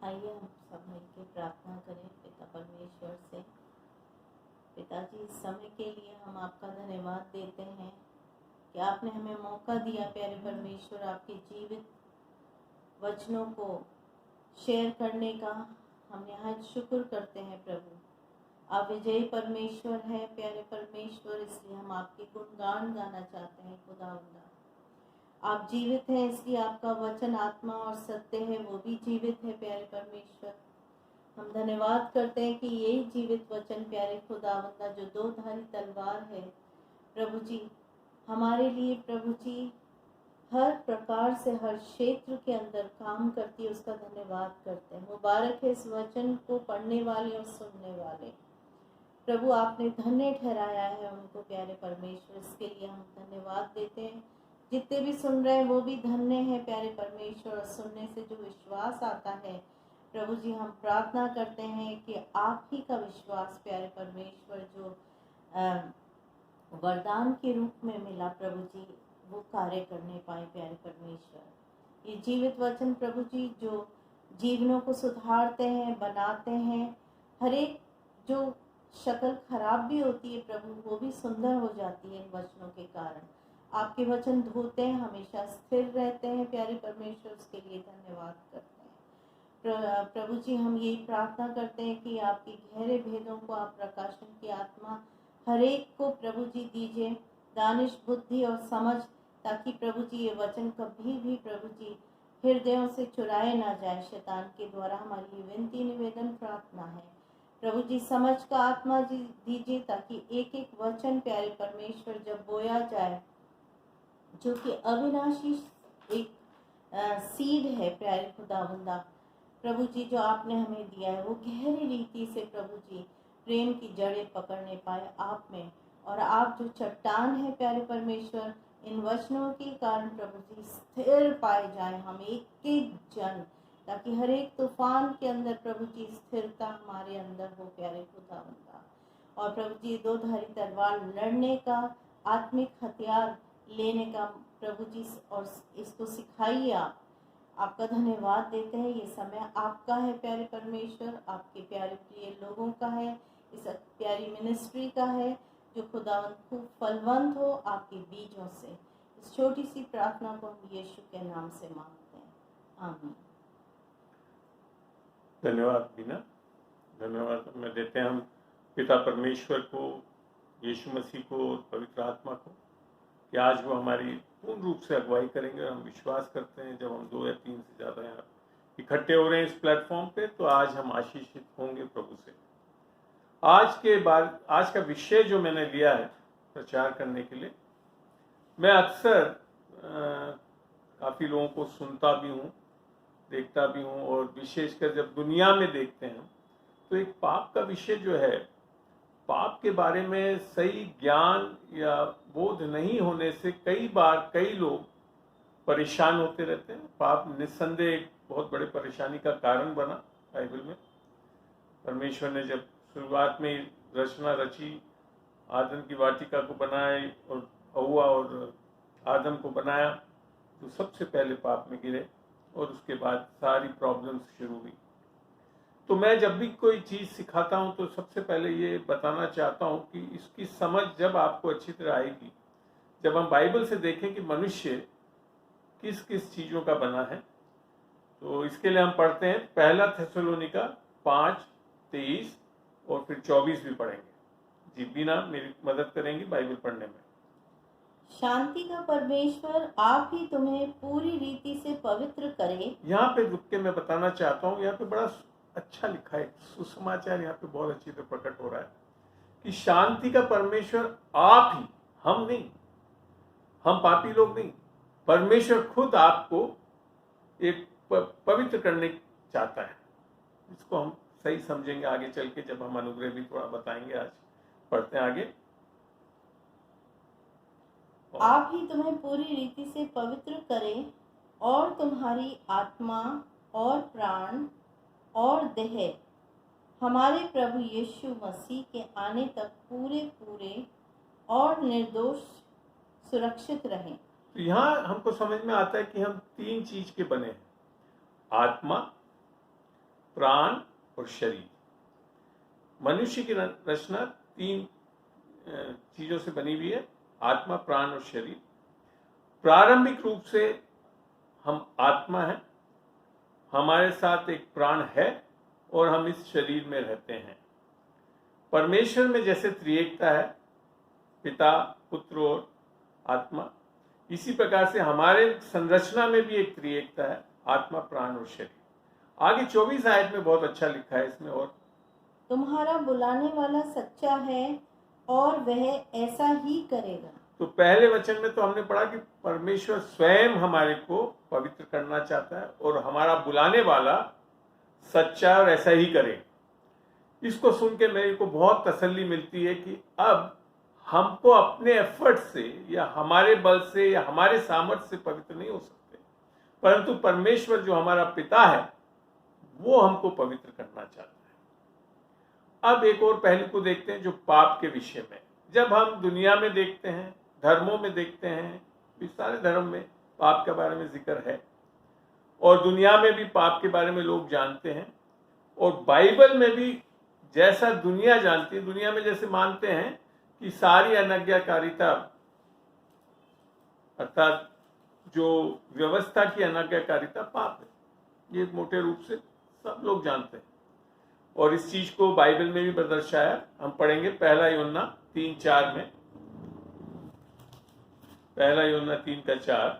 आइए हम सब मिलकर प्रार्थना करें पिता परमेश्वर से। पिताजी, इस समय के लिए हम आपका धन्यवाद देते हैं कि आपने हमें मौका दिया प्यारे परमेश्वर आपके जीवित वचनों को शेयर करने का। हम यहाँ शुक्र करते हैं प्रभु, आप विजयी परमेश्वर है प्यारे परमेश्वर, इसलिए हम आपके गुणगान गाना चाहते हैं। खुदावंदा आप जीवित हैं, इसलिए आपका वचन आत्मा और सत्य है, वो भी जीवित है प्यारे परमेश्वर। हम धन्यवाद करते हैं कि यही जीवित वचन प्यारे खुदावंदा जो दो धारी तलवार है प्रभु जी, हमारे लिए प्रभु जी हर प्रकार से हर क्षेत्र के अंदर काम करती है, उसका धन्यवाद करते हैं। मुबारक है इस वचन को पढ़ने वाले और सुनने वाले। प्रभु आपने धन्य ठहराया है उनको प्यारे परमेश्वर, इसके लिए हम धन्यवाद देते हैं। जितने भी सुन रहे हैं वो भी धन्य है प्यारे परमेश्वर, और सुनने से जो विश्वास आता है प्रभु जी, हम प्रार्थना करते हैं कि आप ही का विश्वास प्यारे परमेश्वर जो वरदान के रूप में मिला प्रभु जी, वो कार्य करने पाए प्यारे परमेश्वर। ये जीवित वचन प्रभु जी जो जीवनों को सुधारते हैं, बनाते हैं, हर एक जो शक्ल खराब भी होती है प्रभु वो भी सुंदर हो जाती है इन वचनों के कारण। आपके वचन धोते हैं, हमेशा स्थिर रहते हैं प्यारे परमेश्वर, उसके लिए धन्यवाद करते हैं। प्रभु जी हम यही प्रार्थना करते हैं कि आपके गहरे भेदों को आप प्रकाशन की आत्मा हर एक को प्रभु जी दीजिए, दानिश बुद्धि और समझ, ताकि प्रभु जी ये वचन कभी भी प्रभु जी हृदयों से चुराए ना जाए शैतान के द्वारा। हमारी ये विनती निवेदन प्रार्थना है प्रभु जी, समझ का आत्मा जी दीजिए, ताकि एक एक वचन प्यारे परमेश्वर जब बोया जाए जो कि अविनाशी एक सीड है प्यारे खुदावंदा प्रभु जी जो आपने हमें दिया है, वो गहरी रीति से प्रभु जी प्रेम की जड़ें पकड़ने पाए आप में, और आप जो चट्टान है प्यारे परमेश्वर, इन वचनों के कारण प्रभु जी स्थिर पाए जाए हम एक एक जन, ताकि हर एक तूफान के अंदर प्रभु जी स्थिरता हमारे अंदर हो प्यारे खुदावंदा। और प्रभु जी दो धारी तलवार लड़ने का आत्मिक हथियार लेने का प्रभु जी, और इसको सिखाइए आप। आपका धन्यवाद देते हैं, ये समय आपका है प्यारे परमेश्वर, आपके प्यारे प्रिय लोगों का है, इस प्यारी मिनिस्ट्री का है जो खुदावंद खूब फलवंत हो आपके बीजों से। इस छोटी सी प्रार्थना को हम यीशु के नाम से मांगते हैं, आमीन। धन्यवाद बीना, धन्यवाद मैं देते हैं हम पिता परमेश्वर को, यीशु मसीह को और पवित्र आत्मा को कि आज वो हमारी पूर्ण रूप से अगुवाई करेंगे। हम विश्वास करते हैं जब हम 2 या 3 से ज़्यादा यहाँ इकट्ठे हो रहे हैं इस प्लेटफॉर्म पे, तो आज हम आशीषित होंगे प्रभु से। आज का विषय जो मैंने लिया है प्रचार करने के लिए, मैं अक्सर काफ़ी लोगों को सुनता भी हूँ, देखता भी हूँ, और विशेषकर जब दुनिया में देखते हैं तो एक पाप का विषय जो है, पाप के बारे में सही ज्ञान या बोध नहीं होने से कई बार कई लोग परेशान होते रहते हैं। पाप निस्संदेह एक बहुत बड़े परेशानी का कारण बना बाइबल में। परमेश्वर ने जब शुरुआत में रचना रची, आदम की वाटिका को बनाए और हव्वा और आदम को बनाया, तो सबसे पहले पाप में गिरे और उसके बाद सारी प्रॉब्लम्स शुरू हुई। तो मैं जब भी कोई चीज़ सिखाता हूँ तो सबसे पहले ये बताना चाहता हूँ कि इसकी समझ जब आपको अच्छी तरह आएगी जब हम बाइबल से देखें कि मनुष्य किस किस चीज़ों का बना है। तो इसके लिए हम पढ़ते हैं पहला थेसलोनिका 5:23 और फिर 24 भी पढ़ेंगे। जी बीना मेरी मदद करेंगी बाइबल पढ़ने में। शांति का परमेश्वर आप ही तुम्हें पूरी रीति से पवित्र करे। यहाँ पे रुक के मैं बताना चाहता हूँ, यहाँ पे बड़ा अच्छा लिखा है, सुसमाचार यहाँ पे बहुत अच्छी तरह प्रकट हो रहा है कि शांति का परमेश्वर आप ही, हम नहीं, हम पापी लोग नहीं, परमेश्वर खुद आपको एक पवित्र करने चाहता है। इसको हम सही समझेंगे आगे चल के जब हम अनुग्रह भी थोड़ा बताएंगे। आज पढ़ते हैं आगे। आप ही तुम्हें पूरी रीति से पवित्र करे और तुम्हारी आत्मा और प्राण और देह हमारे प्रभु यीशु मसीह के आने तक पूरे पूरे और निर्दोष सुरक्षित रहें। तो यहाँ हमको समझ में आता है कि हम 3 चीज के बने हैं, आत्मा, प्राण और शरीर। मनुष्य की रचना 3 चीजों से बनी हुई है, आत्मा, प्राण और शरीर। प्रारंभिक रूप से हम आत्मा हैं, हमारे साथ एक प्राण है और हम इस शरीर में रहते हैं। परमेश्वर में जैसे त्रिएकता है, पिता, पुत्र और आत्मा, इसी प्रकार से हमारे संरचना में भी एक त्रिएकता है, आत्मा, प्राण और शरीर। आगे 24 आयत में बहुत अच्छा लिखा है इसमें, और तुम्हारा बुलाने वाला सच्चा है और वह ऐसा ही करेगा। तो पहले वचन में तो हमने पढ़ा कि परमेश्वर स्वयं हमारे को पवित्र करना चाहता है और हमारा बुलाने वाला सच्चा और ऐसा ही करे। इसको सुन के मेरे को बहुत तसल्ली मिलती है कि अब हमको अपने एफर्ट से या हमारे बल से या हमारे सामर्थ्य से पवित्र नहीं हो सकते, परंतु परमेश्वर जो हमारा पिता है वो हमको पवित्र करना चाहता है। अब एक और पहलू को देखते हैं जो पाप के विषय में। जब हम दुनिया में देखते हैं, धर्मों में देखते हैं, इस सारे धर्म में पाप के बारे में जिक्र है और दुनिया में भी पाप के बारे में लोग जानते हैं, और बाइबल में भी जैसा दुनिया जानती है, दुनिया में जैसे मानते हैं कि सारी अनाज्ञाकारिता अर्थात जो व्यवस्था की अनाज्ञाकारिता पाप है, ये मोटे रूप से सब लोग जानते हैं। और इस चीज को बाइबल में भी दर्शाया, हम पढ़ेंगे 1 यूहन्ना 3:4 में, 1 यूहन्ना 3:4।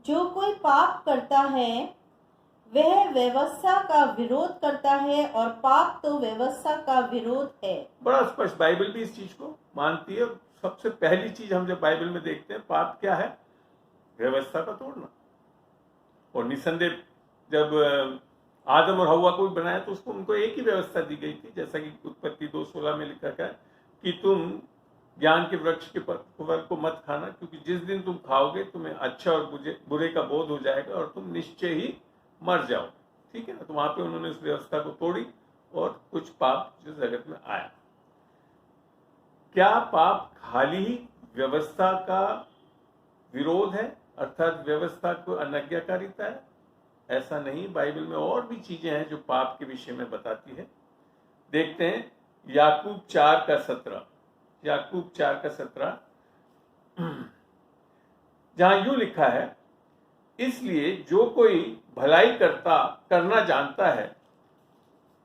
जो कोई पाप करता है वह व्यवस्था का विरोध करता है और पाप तो व्यवस्था का विरोध है। बड़ा स्पष्ट बाइबल भी इस चीज को मानती है। सबसे पहली चीज हम जब बाइबल में देखते हैं, पाप क्या है? व्यवस्था का तोड़ना। और निसंदेह जब आदम और हव्वा को भी बनाया तो उसको उनको एक ही व्यवस्था दी गई थी, जैसा कि उत्पत्ति 2:16 में लिखा है कि तुम ज्ञान के वृक्ष के फल को मत खाना, क्योंकि जिस दिन तुम खाओगे तुम्हें अच्छा और बुरे का बोध हो जाएगा और तुम निश्चय ही मर जाओ। ठीक है ना? तो वहां पे उन्होंने उस व्यवस्था को तोड़ी और कुछ पाप जो जगत में आया। क्या पाप खाली व्यवस्था का विरोध है, अर्थात व्यवस्था को अनाज्ञाकारिता है? ऐसा नहीं, बाइबल में और भी चीजें हैं जो पाप के विषय में बताती है। देखते हैं याकूब 4:17, याकूब 4:17, जहां यूं लिखा है, इसलिए जो कोई भलाई करना जानता है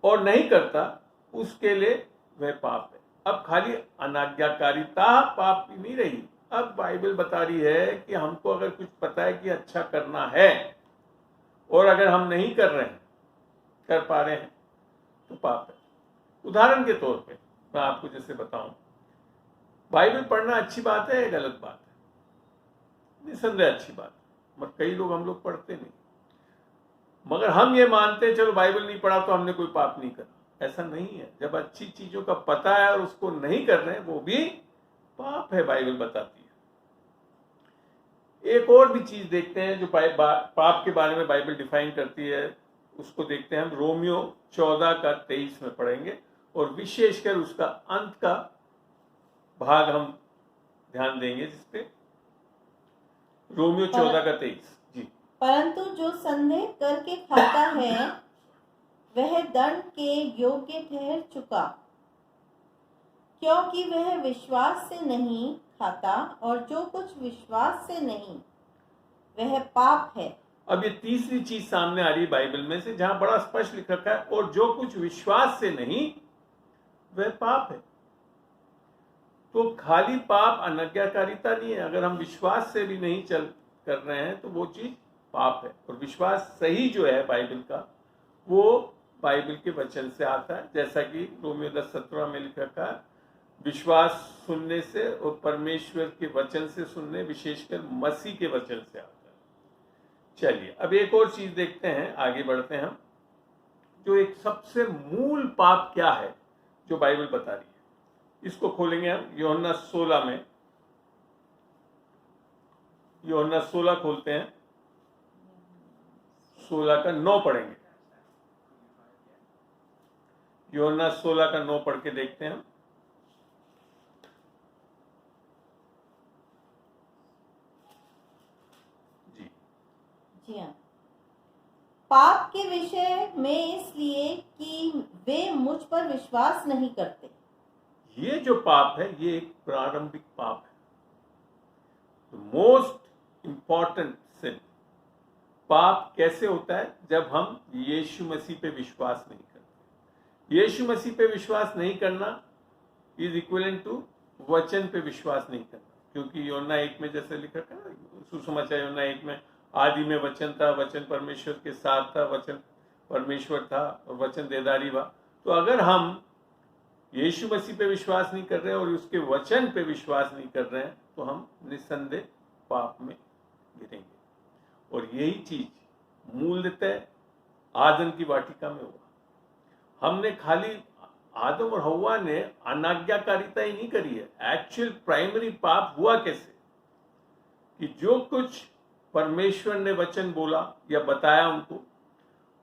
और नहीं करता उसके लिए वह पाप है। अब खाली अनाज्ञाकारिता पाप की नहीं रही, अब बाइबल बता रही है कि हमको अगर कुछ पता है कि अच्छा करना है और अगर हम नहीं कर रहे हैं, कर पा रहे हैं, तो पाप है। उदाहरण के तौर पे मैं आपको जैसे बताऊं, बाइबल पढ़ना अच्छी बात है या गलत बात है? निसंदेह अच्छी बात है, मगर कई लोग हम लोग पढ़ते नहीं, मगर हम ये मानते हैं चलो बाइबल नहीं पढ़ा तो हमने कोई पाप नहीं करा। ऐसा नहीं है। जब अच्छी चीजों का पता है और उसको नहीं कर रहे हैं, वो भी पाप है, बाइबल बताती है। एक और भी चीज देखते हैं जो पाप के बारे में बाइबल डिफाइन करती है, उसको देखते हैं हम रोमियो 14:23 में पढ़ेंगे, और विशेषकर उसका अंत का भाग हम ध्यान देंगे, जिसपे रोमियो 14:23 जी। परंतु जो संदेह करके खाता है वह दंड के योग्य ठहर चुका, क्योंकि वह विश्वास से नहीं खाता, और जो कुछ विश्वास से नहीं वह पाप है। अब ये तीसरी चीज सामने आ रही है बाइबल में से, जहां बड़ा स्पष्ट लिख रखा है, और जो कुछ विश्वास से नहीं वह पाप है। तो खाली पाप अनाज्ञाकारिता नहीं है, अगर हम विश्वास से भी नहीं कर रहे हैं तो वो चीज पाप है। और विश्वास सही जो है बाइबल का, वो बाइबल के वचन से आता है, जैसा कि रोमियो 10:17 में लिख रखा है, विश्वास सुनने से और परमेश्वर के वचन से सुनने, विशेषकर मसीह के वचन से आता है। चलिए अब एक और चीज देखते हैं, आगे बढ़ते हैं हम, जो एक सबसे मूल पाप क्या है जो बाइबल बता रही है। इसको खोलेंगे हम यूहन्ना 16 में, यूहन्ना 16 खोलते हैं, 16:9 पढ़ेंगे। यूहन्ना 16:9 पढ़ के देखते हैं। जी हाँ। पाप के विषय में इसलिए कि वे मुझ पर विश्वास नहीं करते। ये जो पाप है ये एक प्रारंभिक पाप है, मोस्ट इंपॉर्टेंट सिन। पाप कैसे होता है? जब हम यीशु मसीह पे विश्वास नहीं करते। यीशु मसीह पे विश्वास नहीं करना इज इक्विवेलेंट टू वचन पे विश्वास नहीं करना, क्योंकि यूहन्ना 1 में जैसे लिखा है ना, सुसमाचार यूहन्ना 1 में, आदि में वचन था, वचन परमेश्वर के साथ था, वचन परमेश्वर था और वचन देदारी हुआ। तो अगर हम यीशु मसीह पे विश्वास नहीं कर रहे हैं और उसके वचन पे विश्वास नहीं कर रहे हैं तो हम निस्संदेह पाप में गिरेंगे। और यही चीज मूलतः आदम की वाटिका में हुआ। हमने खाली आदम और हव्वा ने अनाज्ञाकारिता ही नहीं करी है, एक्चुअल प्राइमरी पाप हुआ कैसे कि जो कुछ परमेश्वर ने वचन बोला या बताया उनको,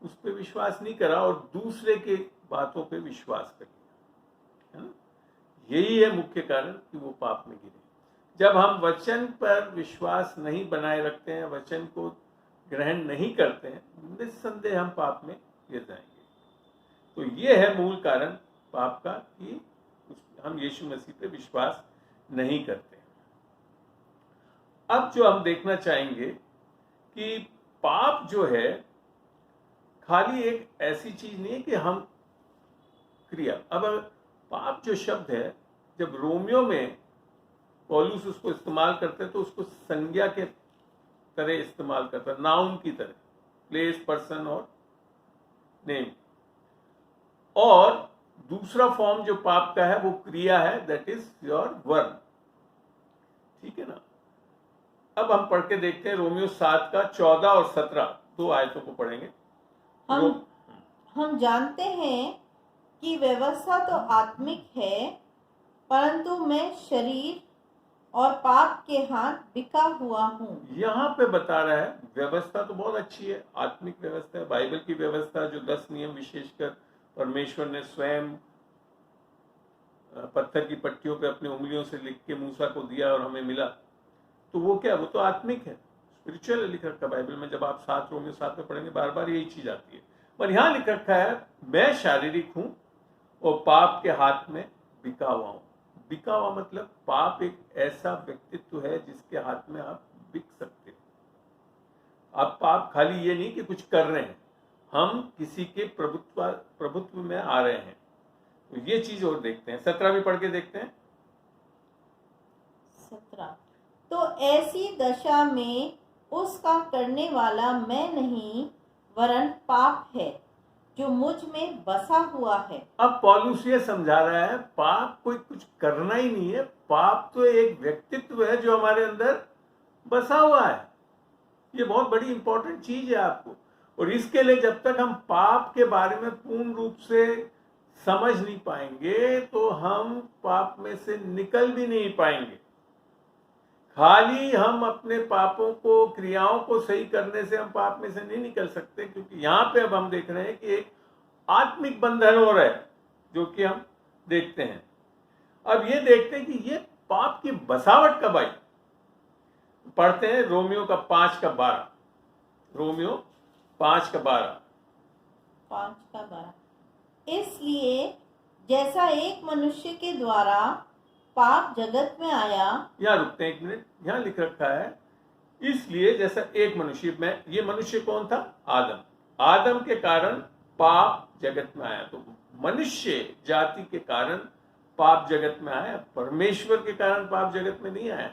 उस पर विश्वास नहीं करा और दूसरे के बातों पे विश्वास कर लिया, है ना। यही है मुख्य कारण कि वो पाप में गिरे। जब हम वचन पर विश्वास नहीं बनाए रखते हैं, वचन को ग्रहण नहीं करते हैं, निस्संदेह हम पाप में गिर जाएंगे। तो ये है मूल कारण पाप का कि हम यीशु मसीह पे विश्वास नहीं करते। अब जो हम देखना चाहेंगे कि पाप जो है खाली एक ऐसी चीज नहीं है कि हम क्रिया। अब पाप जो शब्द है, जब रोमियो में पौलुस उसको इस्तेमाल करते हैं तो उसको संज्ञा के तरह इस्तेमाल करता है, नाउन की तरह, प्लेस, पर्सन और नेम। और दूसरा फॉर्म जो पाप का है वो क्रिया है, दैट इज योर वर्ब। ठीक है ना। अब हम पढ़ के देखते हैं रोमियो 7 का 14 और 17 दो आयतों को पढ़ेंगे। हम जानते हैं कि व्यवस्था तो आत्मिक है, परंतु मैं शरीर और पाप के हाथ बिका हुआ हूँ। यहाँ पे बता रहा है व्यवस्था तो बहुत अच्छी है, आत्मिक व्यवस्था है, बाइबल की व्यवस्था जो 10 नियम विशेषकर परमेश्वर ने स्वयं पत्थर की पट्टियों पे अपनी उंगलियों से लिख के मूसा को दिया और हमें मिला, तो वो क्या, वो तो आत्मिक है, स्पिरिचुअल लिख रखा है बाइबल में। जब आप 7 रोमियो 7 में पढ़ेंगे बार बार यही चीज आती है। पर यहाँ लिख रखा है मैं शारीरिक हूं और पाप के हाथ में बिका हुआ हूं। बिका हुआ मतलब पाप एक ऐसा व्यक्तित्व है जिसके हाथ में आप बिक सकते हो। आप पाप खाली ये नहीं कि कुछ कर रहे हैं, हम किसी के प्रभुत्व में आ रहे हैं। तो ये चीज और देखते हैं। 17 भी पढ़ के देखते हैं। 17 तो ऐसी दशा में उसका करने वाला मैं नहीं वरन पाप है जो मुझ में बसा हुआ है। अब पौलुस ये समझा रहा है पाप कोई कुछ करना ही नहीं है, पाप तो एक व्यक्तित्व है जो हमारे अंदर बसा हुआ है। ये बहुत बड़ी इंपॉर्टेंट चीज है आपको। और इसके लिए जब तक हम पाप के बारे में पूर्ण रूप से समझ नहीं पाएंगे तो हम पाप में से निकल भी नहीं पाएंगे। खाली हम अपने पापों को, क्रियाओं को सही करने से हम पाप में से नहीं निकल सकते, क्योंकि यहां पे अब हम देख रहे हैं कि एक आत्मिक बंधन हो रहा है जो कि हम देखते हैं। अब ये देखते हैं कि ये पाप की बसावट कब आई। पढ़ते हैं रोमियो का 5 का 12। रोमियो 5 का 12। 5 का 12 इसलिए जैसा एक मनुष्य के द्वारा पाप जगत में आया। यहाँ रुकते हैं 1 मिनट। यहाँ लिख रखा है इसलिए जैसा एक मनुष्य में, ये मनुष्य कौन था? आदम। आदम के कारण पाप जगत में आया। तो मनुष्य जाति के कारण पाप जगत में आया, परमेश्वर के कारण पाप जगत में नहीं आया।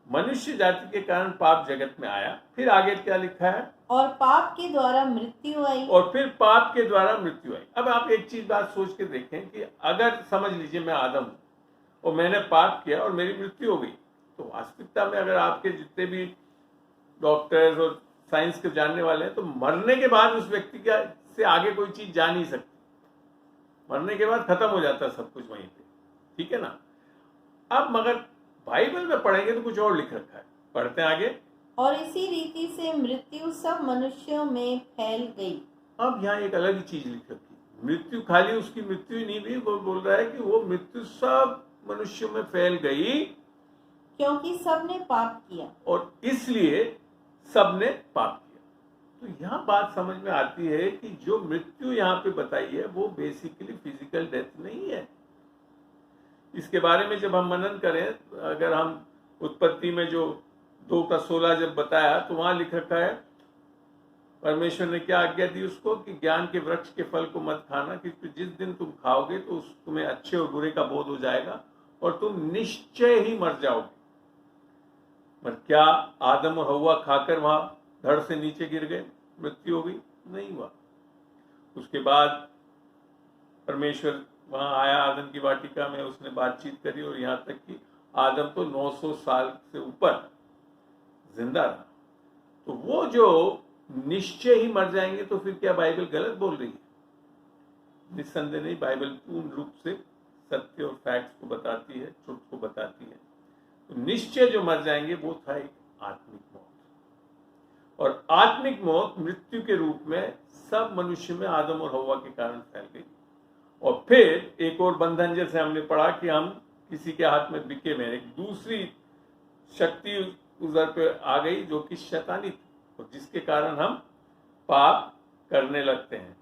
मनुष्य जाति के कारण पाप जगत में आया। फिर आगे क्या लिखा है? और पाप के द्वारा मृत्यु आई। और फिर पाप के द्वारा मृत्यु आई। अब आप एक चीज बात सोच के देखें कि अगर समझ लीजिए मैं आदम हूं और मैंने पाप किया और मेरी मृत्यु हो गई, तो वास्तविकता में अगर आपके जितने भी डॉक्टर्स और साइंस के जानने वाले हैं, तो मरने के बाद उस व्यक्ति से आगे कोई चीज जा नहीं सकती। मरने के बाद खत्म हो जाता है सब कुछ वहीं पे। ठीक है ना। अब मगर बाइबल में पढ़ेंगे तो कुछ और लिख रखा है। पढ़ते हैं आगे। और इसी रीति से मृत्यु सब मनुष्यों में फैल गई। अब यहाँ एक अलग ही चीज लिख रखी, मृत्यु खाली उसकी मृत्यु ही नहीं हुई, वो बोल रहा है कि वो मृत्यु सब मनुष्यों में फैल गई क्योंकि सबने पाप किया। और इसलिए सबने पाप किया। तो यहाँ बात समझ में आती है कि जो मृत्यु यहाँ पे बताई है वो बेसिकली फिजिकल डेथ नहीं है। इसके बारे में जब हम मनन करें, अगर हम उत्पत्ति में जो 2:16 जब बताया तो वहां लिख रखा है परमेश्वर ने क्या आज्ञा दी उसको कि ज्ञान के वृक्ष के फल को मत खाना, क्योंकि जिस दिन तुम खाओगे तो तुम्हें अच्छे और बुरे का बोध हो जाएगा और तुम निश्चय ही मर जाओगे। पर क्या आदम और हव्वा खाकर वहां धड़ से नीचे गिर गए, मृत्यु हो गई? नहीं हुआ। उसके बाद परमेश्वर वहां आया आदम की वाटिका में, उसने बातचीत करी और यहां तक कि आदम तो 900 साल से ऊपर जिंदा रहा। तो वो जो निश्चय ही मर जाएंगे, तो फिर क्या बाइबल गलत बोल रही है? निस्संदेह नहीं, बाइबल पूर्ण रूप से सत्य और फैक्ट्स को बताती है, ट्रुथ को बताती है। तो निश्चय जो मर जाएंगे वो था एक आत्मिक मौत, और आत्मिक मौत मृत्यु के रूप में सब मनुष्य में आदम और हव्वा के कारण फैल गई। और फिर एक और बंधन, जैसे हमने पढ़ा कि हम किसी के हाथ में बिके हुए, एक दूसरी शक्ति उधर पे आ गई जो कि शैतानी थी, और जिसके कारण हम पाप करने लगते हैं।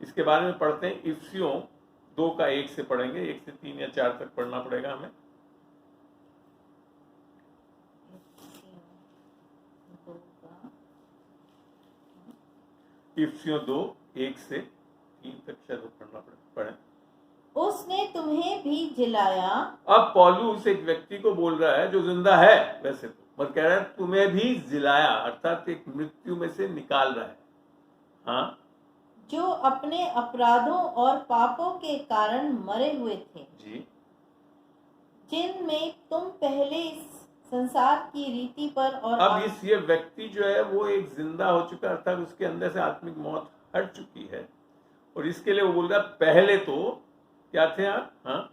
इसके बारे में पढ़ते हैं इफिसियों 2:1 से पढ़ेंगे, 1 से 3 या 4 तक पढ़ना पड़ेगा हमें। इफिसियों 2:1 से 3 तक शायद पढ़ना पड़े। उसने तुम्हें भी जिलाया। अब पौलुस एक व्यक्ति को बोल रहा है जो जिंदा है वैसे तो, पर कह रहा है तुम्हें भी जिलाया, अर्थात एक मृत्यु में से निकाल रहा है। हाँ, जो अपने अपराधों और पापों के कारण मरे हुए थे जी, जिनमें तुम पहले इस संसार की रीति पर और अब ये व्यक्ति जो है वो एक जिंदा हो चुका, अर्थात उसके अंदर से आत्मिक मौत हट चुकी है, और इसके लिए वो बोल रहा है पहले तो क्या थे आप? हाँ,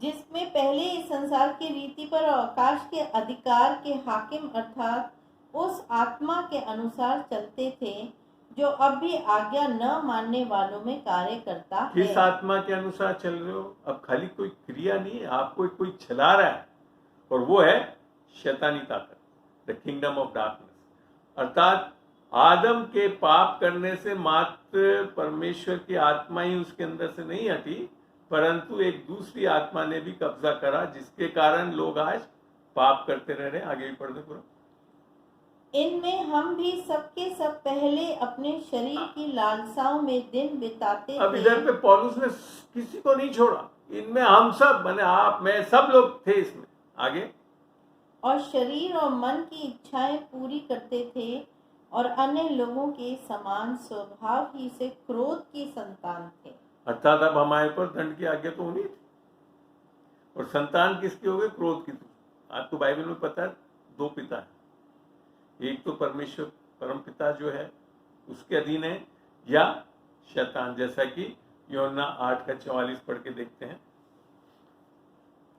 जिसमें पहले इस संसार की रीति पर और आकाश के अधिकार के हाकिम अर्थात उस आत्मा के अनुसार चलते थे जो अब भी आज्ञा न मानने वालों में कार्य करता है। किस आत्मा के अनुसार चल रहे हो? अब खाली कोई क्रिया नहीं है, आपको कोई चला रहा है, और वो है शैतानी ताकत, द किंगडम ऑफ डार्कनेस। अर्थात आदम के पाप करने से मात्र परमेश्वर की आत्मा ही उसके अंदर से नहीं हटी, परंतु एक दूसरी आत्मा ने भी कब्जा करा, जिसके कारण लोग आज पाप करते रह रहे हैं। आगे भी पढ़ दे पूरा। इनमें हम भी सबके सब पहले अपने शरीर की लालसाओं में दिन बिताते अब थे। इधर पे पौलुस ने किसी को नहीं छोड़ा, इनमें हम सब, मैंने आप, मैं, सब लोग थे इसमें। आगे, और शरीर और मन की इच्छाएं पूरी करते थे और अन्य लोगों के समान स्वभाव ही से क्रोध की संतान थे। अर्थात अब हमारे पर दंड की आज्ञा तो होनी थी, और संतान किसकी हो गई? क्रोध की। आपको बाइबल में पता है 2 पिता है, एक तो परमेश्वर परम पिता जो है उसके अधीन है, या शैतान, जैसा कि यूहन्ना 8:44 पढ़ के देखते हैं।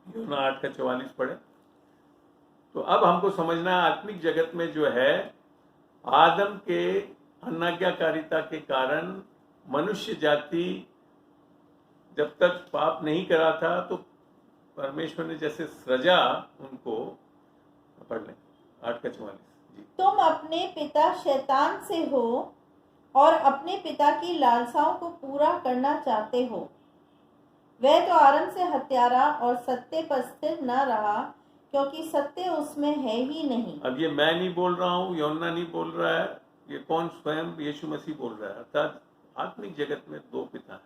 यूहन्ना 8:44 पढ़े तो अब हमको समझना है आत्मिक जगत में जो है आदम के अनाज्ञाकारिता के कारण मनुष्य जाति जब तक पाप नहीं करा था, तो परमेश्वर ने जैसे सृजा उनको, पढ़ लें 8:44 जी। तुम अपने पिता शैतान से हो और अपने पिता की लालसाओं को पूरा करना चाहते हो। वह तो आरंभ से हत्यारा और सत्य पर स्थिर न रहा, क्योंकि सत्य उसमें है ही नहीं। अब ये मैं नहीं बोल रहा हूँ, यूहन्ना नहीं बोल रहा है, ये कौन? स्वयं यीशु मसीह बोल रहा है। अर्थात आत्मिक जगत में 2 पिता हैं,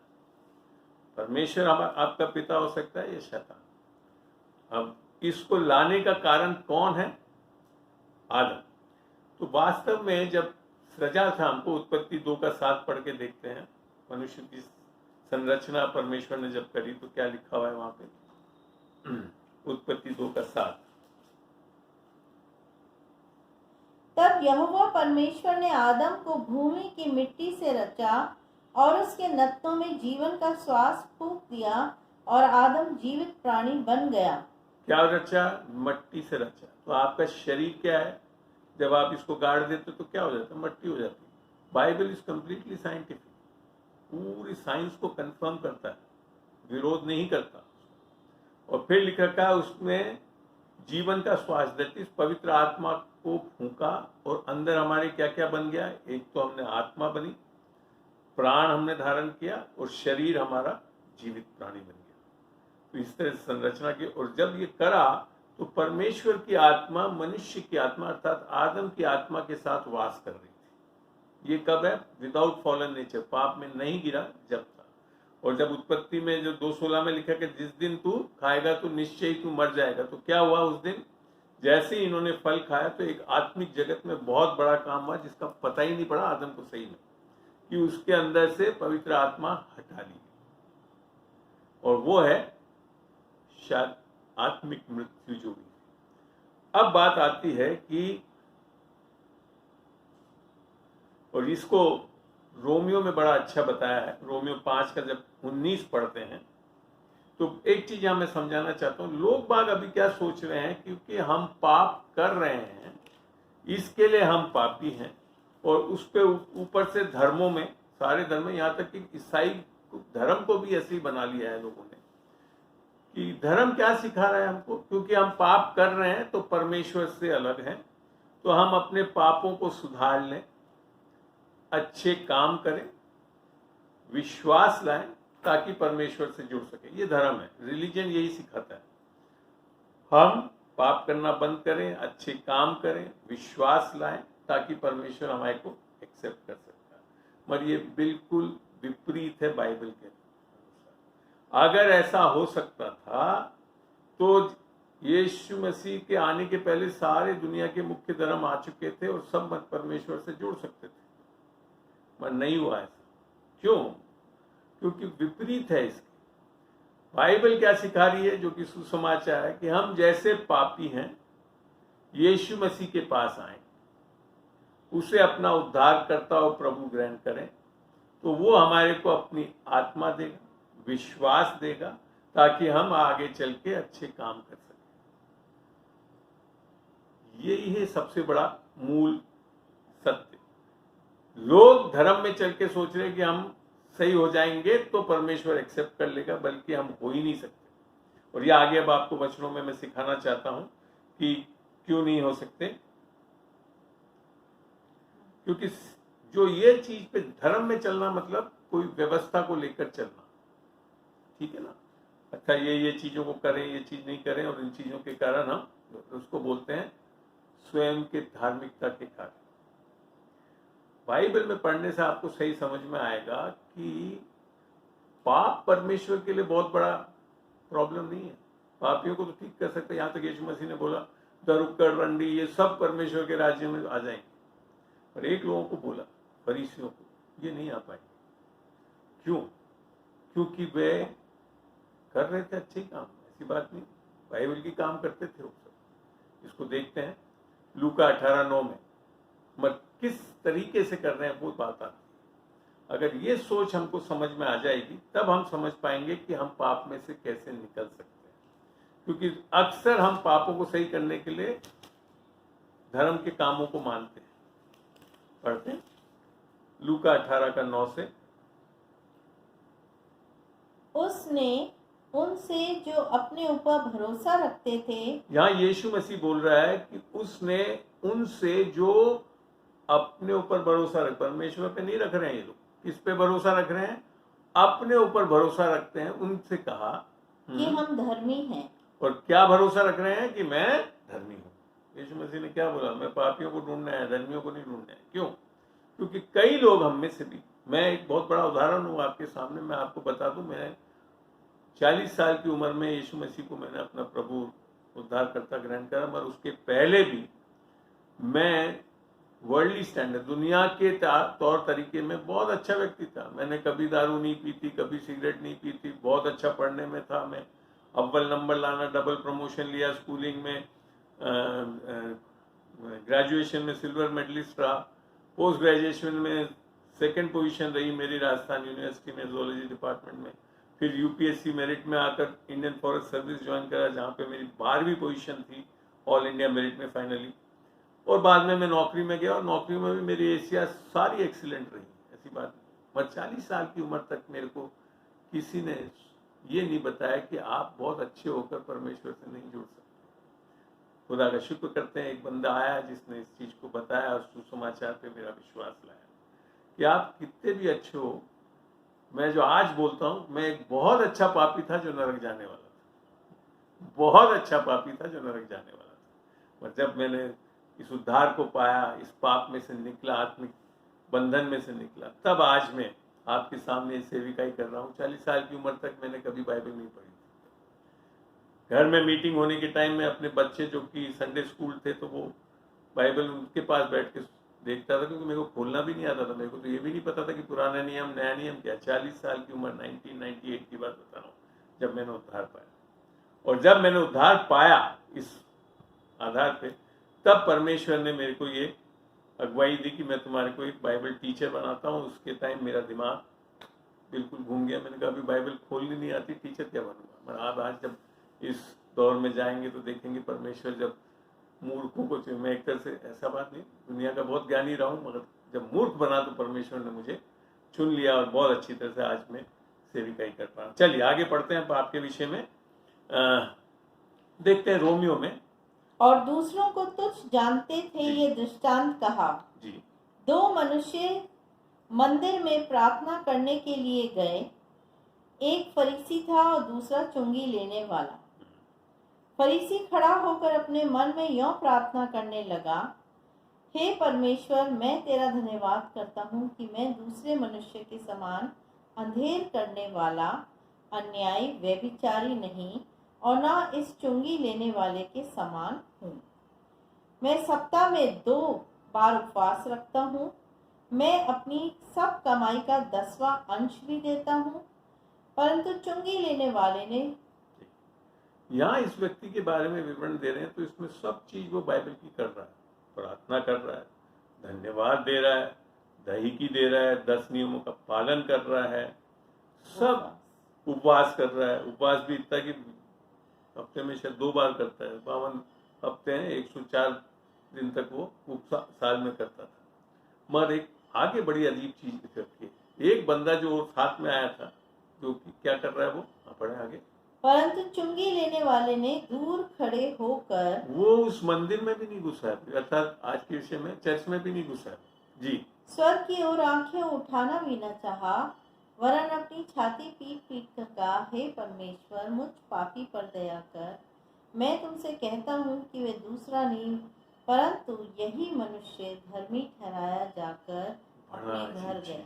परमेश्वर आपका पिता हो सकता है या शैतान। अब इसको लाने का कारण कौन है? आदम। तो वास्तव में जब सृजा था, हमको उत्पत्ति 2:7 पढ़ के देखते हैं, मनुष्य की संरचना परमेश्वर ने जब करी तो क्या लिखा हुआ है वहां पे? उत्पत्ति 2:7। तब यहोवा परमेश्वर ने आदम को भूमि की मिट्टी से रचा और उसके नत्नों में जीवन का श्वास फूंक दिया और आदम जीवित प्राणी बन गया। क्या रचा? मट्टी से रचा। तो आपका शरीर क्या है? जब आप इसको गाड़ देते तो क्या हो जाता है? मट्टी हो जाती है। बाइबल इज कंप्लीटली साइंटिफिक, पूरी साइंस को कंफर्म करता है, विरोध नहीं करता। और फिर लिख रखा है उसमें जीवन का श्वास, दैट इज पवित्र आत्मा को फूंका और अंदर हमारे क्या क्या बन गया। एक तो हमने आत्मा बनी, प्राण हमने धारण किया और शरीर हमारा जीवित प्राणी बन गया। तो इस तरह से संरचना की, और जब ये करा तो परमेश्वर की आत्मा मनुष्य की आत्मा अर्थात आदम की आत्मा के साथ वास कर रही थी। ये कब है? विदाउट फॉलन नेचर, पाप में नहीं गिरा जब था। और जब उत्पत्ति में जो 2:16 में लिखा कि जिस दिन तू खाएगा तो निश्चय ही तू मर जाएगा, तो क्या हुआ उस दिन? जैसे ही इन्होंने फल खाया तो एक आत्मिक जगत में बहुत बड़ा काम हुआ जिसका पता ही नहीं पड़ा आदम को सही में, कि उसके अंदर से पवित्र आत्मा हटा ली, और वो है शायद आत्मिक मृत्यु जो हुई। अब बात आती है कि, और इसको रोमियो में बड़ा अच्छा बताया है, रोमियो 5 का जब 19 पढ़ते हैं तो एक चीज मैं समझाना चाहता हूं। लोग बाग अभी क्या सोच रहे हैं, क्योंकि हम पाप कर रहे हैं इसके लिए हम पापी हैं, और उस पे ऊपर से धर्मों में, सारे धर्म, यहाँ तक कि ईसाई धर्म को भी ऐसे ही बना लिया है लोगों ने, कि धर्म क्या सिखा रहा है हमको, क्योंकि हम पाप कर रहे हैं तो परमेश्वर से अलग हैं, तो हम अपने पापों को सुधार लें, अच्छे काम करें, विश्वास लाएं ताकि परमेश्वर से जुड़ सके। ये धर्म है, रिलीजन यही सिखाता है। हम पाप करना बंद करें, अच्छे काम करें, विश्वास लाएं ताकि परमेश्वर हमारे को एक्सेप्ट कर सकता है। मगर ये बिल्कुल विपरीत है बाइबल के अनुसार। अगर ऐसा हो सकता था तो यीशु मसीह के आने के पहले सारे दुनिया के मुख्य धर्म आ चुके थे और सब मत परमेश्वर से जुड़ सकते थे, मगर नहीं हुआ ऐसा। क्यों? क्योंकि विपरीत है इसके। बाइबल क्या सिखा रही है, जो कि सुसमाचार है, कि हम जैसे पापी हैं यीशु मसीह के पास आए, उसे अपना उद्धार करता और प्रभु ग्रहण करें, तो वो हमारे को अपनी आत्मा देगा, विश्वास देगा, ताकि हम आगे चल के अच्छे काम कर सकें। यही है सबसे बड़ा मूल सत्य। लोग धर्म में चल के सोच रहे हैं कि हम सही हो जाएंगे तो परमेश्वर एक्सेप्ट कर लेगा, बल्कि हम हो ही नहीं सकते। और ये आगे अब आपको वचनों में मैं सिखाना चाहता हूं कि क्यों नहीं हो सकते। क्योंकि जो ये चीज पे धर्म में चलना मतलब कोई व्यवस्था को लेकर चलना, ठीक है ना। अच्छा, ये चीजों को करें, ये चीज नहीं करें, और इन चीजों के कारण हम उसको बोलते हैं स्वयं के धार्मिकता के कारण। बाइबल में पढ़ने से आपको सही समझ में आएगा कि पाप परमेश्वर के लिए बहुत बड़ा प्रॉब्लम नहीं है। पापियों को तो ठीक कर सकते हैं। यहाँ तक यीशु मसीह ने बोला दरुक्कड़, रंडी, ये सब परमेश्वर के राज्य में आ जाएंगे। पर एक लोगों को बोला, फरीसियों को, ये नहीं आ पाएंगे। क्यों? क्योंकि वे कर रहे थे अच्छे काम, ऐसी बात नहीं, बाइबल की काम करते थे वो सब। इसको देखते हैं लूका 18:9 में, मगर किस तरीके से कर रहे हैं वो बात आती है। अगर ये सोच हमको समझ में आ जाएगी तब हम समझ पाएंगे कि हम पाप में से कैसे निकल सकते हैं। क्योंकि अक्सर हम पापों को सही करने के लिए धर्म के कामों को मानते हैं। पढ़ते हैं लूका 18:9 से। उसने उनसे जो अपने ऊपर भरोसा रखते थे, यहाँ यीशु मसीह बोल रहा है कि उसने उनसे जो अपने ऊपर भरोसा रख, परमेश्वर पे नहीं रख रहे हैं ये लोग, किस पे भरोसा रख रहे हैं? अपने ऊपर भरोसा रखते हैं। उनसे कहा कि हम धर्मी हैं। और क्या भरोसा रख रहे हैं? कि मैं धर्मी हूँ। यीशु मसीह ने क्या बोला? मैं पापियों को ढूंढना है, धर्मियों को नहीं ढूंढना है। क्यों? क्योंकि कई लोग हम में से भी, मैं एक बहुत बड़ा उदाहरण हूँ आपके सामने, मैं आपको बता दूं, मैं 40 साल की उम्र में यीशु मसीह को मैंने अपना प्रभु उद्धारकर्ता ग्रहण करा, मगर उसके पहले भी मैं वर्ल्डली स्टैंडर्ड, दुनिया के तौर तरीके में बहुत अच्छा व्यक्ति था। मैंने कभी दारू नहीं पी थी, कभी सिगरेट नहीं पी थी, बहुत अच्छा पढ़ने में था मैं, अव्वल नंबर लाना, डबल प्रमोशन लिया स्कूलिंग में, ग्रेजुएशन में सिल्वर मेडलिस्ट रहा, पोस्ट ग्रेजुएशन में सेकंड पोजीशन रही मेरी राजस्थान यूनिवर्सिटी में जूलॉजी डिपार्टमेंट में। फिर यूपीएससी मेरिट में आकर इंडियन फॉरेस्ट सर्विस ज्वाइन करा, जहाँ पे मेरी 12वीं पोजीशन थी ऑल इंडिया मेरिट में फाइनली। और बाद में मैं नौकरी में गया और नौकरी में भी मेरी एशिया सारी एक्सीलेंट रही, ऐसी बात नहीं। मगर 40 साल की उम्र तक मेरे को किसी ने ये नहीं बताया कि आप बहुत अच्छे होकर परमेश्वर से नहीं जुड़ सकते। खुदा का शुक्र करते हैं, एक बंदा आया जिसने इस चीज को बताया और सुसमाचार पे मेरा विश्वास लाया कि आप कितने भी अच्छे हो, मैं जो आज बोलता हूं, मैं एक बहुत अच्छा पापी था जो नरक जाने वाला था, बहुत अच्छा पापी था जो नरक जाने वाला था। और जब मैंने इस उद्धार को पाया, इस पाप में से निकला, आत्मिक बंधन में से निकला, तब आज मैं आपके सामने सेविकाई कर रहा हूँ। 40 साल की उम्र तक मैंने कभी बाइबल नहीं पढ़ी। घर में मीटिंग होने के टाइम में अपने बच्चे जो कि संडे स्कूल थे, तो वो बाइबल उनके पास बैठ के देखता था, क्योंकि मेरे को खोलना भी नहीं आता था। मेरे को तो ये भी नहीं पता था कि पुराना नियम नया नियम क्या। 40 साल की उम्र, 1998 की बात बता रहा हूँ, जब मैंने उद्धार पाया। और जब मैंने उद्धार पाया इस आधार पे, तब परमेश्वर ने मेरे को ये अगुवाई दी कि मैं तुम्हारे को एक बाइबल टीचर बनाता हूँ। उसके टाइम मेरा दिमाग बिल्कुल घूम गया। मैंने कहा अभी बाइबल खोलनी नहीं आती, टीचर क्या बनूंगा। मगर आप आज जब इस दौर में जाएंगे तो देखेंगे परमेश्वर जब मूर्खों को, मैं एक तरह से, ऐसा बात नहीं, दुनिया का बहुत ज्ञानी रहा हूँ, मगर जब मूर्ख बना तो परमेश्वर ने मुझे चुन लिया और बहुत अच्छी तरह से आज मैं सेविकाई कर पा रहा हूँ। चलिए आगे पढ़ते हैं आपके विषय में। देखते हैं रोमियो में। और दूसरों को तुच्छ जानते थे ये दृष्टांत कहा। जी। 2 मनुष्य मंदिर में प्रार्थना करने के लिए गए, एक फरीसी था और दूसरा चुंगी लेने वाला। फरीसी खड़ा होकर अपने मन में यों प्रार्थना करने लगा, हे परमेश्वर, मैं तेरा धन्यवाद करता हूँ कि मैं दूसरे मनुष्य के समान अंधेर करने वाला, अन्यायी, व्यभिचारी नहीं और न इस चुंगी लेने वाले के समान हूँ। मैं सप्ताह में 2 बार उपवास रखता हूँ। मैं अपनी सब कमाई का 10वां अंश भी देता हूँ। परंतु चुंगी लेने वाले ने, यहाँ इस व्यक्ति के बारे में विवरण दे रहे हैं, तो इसमें सब चीज वो बाइबल की कर रहा है। प्रार्थना कर रहा है, धन्यवाद दे रहा है, दही दे रहा है, 10 नियमों का पालन कर रहा है, सब उपवास कर रहा है। उपवास भी इतना कि हफ्ते में शायद 2 बार करता है। 52 हफ्ते हैं, 104 दिन तक वो साल में करता था। मगर एक आगे बड़ी अजीब चीज दिख रखी है। एक बंदा जो साथ में आया था, जो क्या कर रहा है, वो पढ़े आगे। परंतु चुंगी लेने वाले ने दूर खड़े होकर, वो उस मंदिर में भी नहीं घुसा है, अर्थात आज के विषय में चर्च में भी नहीं घुसा है जी। स्वर्ग की ओर आंखें उठाना भी न चाहा, वरन अपनी छाती पीट पीट कर कहा, हे परमेश्वर, मुझ पापी पर दया कर। मैं तुमसे कहता हूँ कि वे दूसरा नहीं, परंतु यही मनुष्य धर्मी ठहराया जाकर अपने घर गए।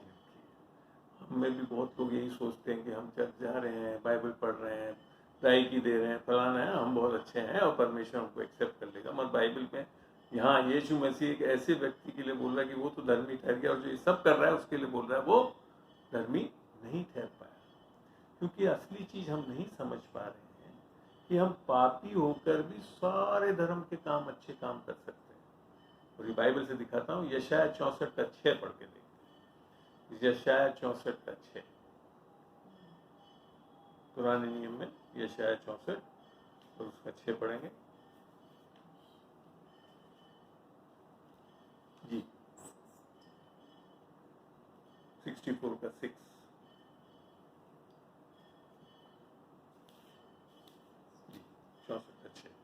हमें भी बहुत लोग यही सोचते हैं कि हम चर्च जा रहे हैं, बाइबल पढ़ रहे हैं, दायकी दे रहे हैं, फलाना है, हम बहुत अच्छे हैं और परमेश्वर हमको एक्सेप्ट कर लेगा। मगर बाइबल में यहाँ यीशु मसीह एक ऐसे व्यक्ति के लिए बोल रहा है कि वो तो धर्मी ठहर गया, और जो ये सब कर रहा है उसके लिए बोल रहा है वो धर्मी नहीं ठहर पाया। क्योंकि असली चीज हम नहीं समझ पा रहे हैं कि हम पापी होकर भी सारे धर्म के काम, अच्छे काम कर सकते हैं। और ये बाइबल से दिखाता हूँ, यशाया 64 का 6 पढ़ के देखते हैं। यशाया 64 का 6, पुराने नियम में यशाया 64 और उसका 6 पढ़ेंगे जी। 64 का 6।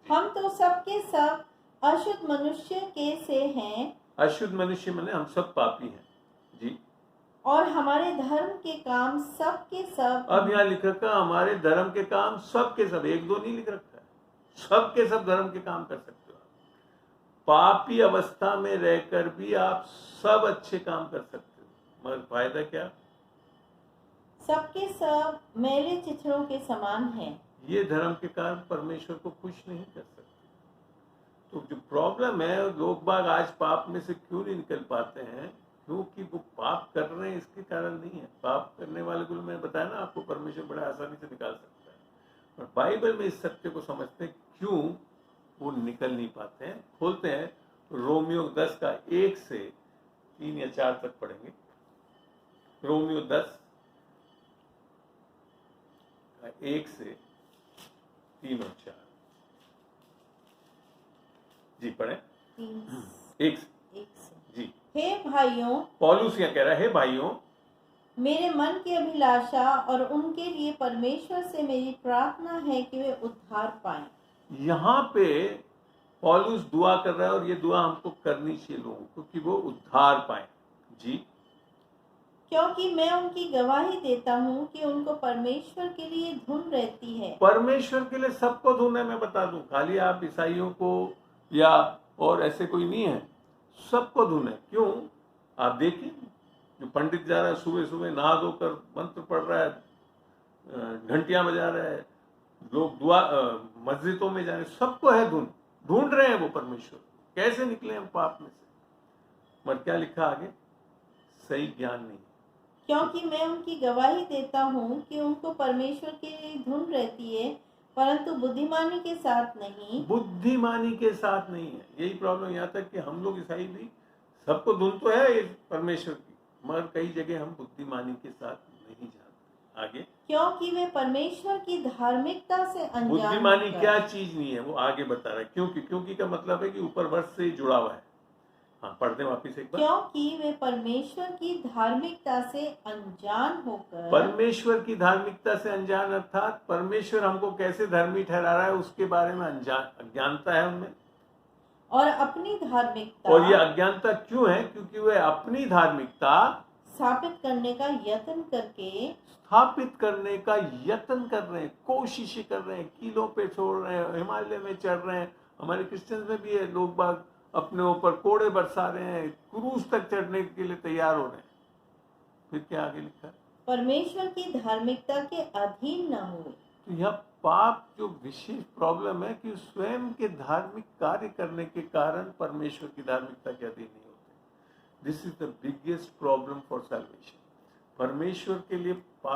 हम तो सबके सब अशुद्ध मनुष्य के से हैं। अशुद्ध मनुष्य माने हम सब पापी हैं जी। और हमारे धर्म के काम सब के सब, अब यहाँ लिख रखा हमारे धर्म के काम सब के सब, 1-2 नहीं लिख रखा है, सब के सब धर्म के काम कर सकते हो। पापी अवस्था में रहकर भी आप सब अच्छे काम कर सकते हो, मगर फायदा क्या? सबके सब मैले चिथड़ों के समान हैं। ये धर्म के कारण परमेश्वर को खुश नहीं कर सकते। तो जो प्रॉब्लम है, लोग बाग आज पाप में से क्यों नहीं निकल पाते हैं? क्योंकि वो पाप कर रहे हैं, इसके कारण नहीं है। पाप करने वाले को मैंने बताया ना आपको, परमेश्वर बड़े आसानी से निकाल सकता है। और बाइबल में इस सत्य को समझते हैं क्यों वो निकल नहीं पाते हैं। खोलते हैं रोमियो 10 का 1 से 3 या 4 तक पढ़ेंगे। रोमियो 10 का 1 से 3 और 4 जी पढ़े। 1 से जी। हे भाइयों, पौलुस यहाँ कह रहा है, हे भाइयों, मेरे मन की अभिलाषा और उनके लिए परमेश्वर से मेरी प्रार्थना है कि वे उद्धार पाएं। यहाँ पे पौलुस दुआ कर रहा है और ये दुआ हमको करनी चाहिए लोगों को कि वो उद्धार पाए। जी, क्योंकि मैं उनकी गवाही देता हूँ कि उनको परमेश्वर के लिए धुन रहती है। परमेश्वर के लिए सबको धुन है, मैं बता दूं, खाली आप ईसाइयों को या और ऐसे कोई नहीं है, सबको धुन है। क्यों? आप देखिए, जो पंडित जा रहा है सुबह सुबह नहा धोकर मंत्र पढ़ रहा है, घंटियां बजा रहा है, लोग दुआ मस्जिदों में जा रहे हैं, सबको है धुन, ढूंढ रहे हैं वो परमेश्वर, कैसे निकले हम पाप में से। मगर क्या लिखा आगे? सही ज्ञान नहीं। क्योंकि मैं उनकी गवाही देता हूँ कि उनको परमेश्वर के लिए धुन रहती है, परंतु बुद्धिमानी के साथ नहीं। बुद्धिमानी के साथ नहीं है, यही प्रॉब्लम। यहाँ तक कि हम लोग ईसाई भी, सबको धुन तो है परमेश्वर की, मगर कई जगह हम बुद्धिमानी के साथ नहीं जानते। आगे, क्योंकि वे परमेश्वर की धार्मिकता से अनजान बुद्धिमानी होकर। क्या चीज नहीं है वो आगे बता रहा है। क्योंकि का मतलब है कि ऊपर वर्ष से जुड़ा हुआ है। हाँ, पढ़ दें वापिस एक बार। क्योंकि वे परमेश्वर की धार्मिकता से अनजान होकर। परमेश्वर की धार्मिकता से अनजान अर्थात परमेश्वर हमको कैसे धर्मी ठहरा रहा है उसके बारे में अज्ञानता है उनमें। और अपनी धार्मिकता। और ये अज्ञानता क्यों है? क्योंकि वे अपनी धार्मिकता स्थापित करने का यत्न कर रहे हैं, कोशिशें कर रहे हैं, कीलों पे छोड़ रहे हैं, हिमालय में चढ़ रहे हैं। हमारे क्रिश्चियंस में भी है, लोग बाग अपने ऊपर कोड़े बरसा रहे हैं, क्रूस तक चढ़ने के लिए तैयार हो रहे हैं। फिर क्या आगे लिखा है? परमेश्वर की धार्मिकता के अधीन न हुए। तो यह पाप जो विशेष प्रॉब्लम है कि स्वयं के धार्मिक कार्य करने के कारण परमेश्वर की धार्मिकता के अधीन नहीं होते। This is the biggest problem for salvation. परमेश्वर के लिए पाप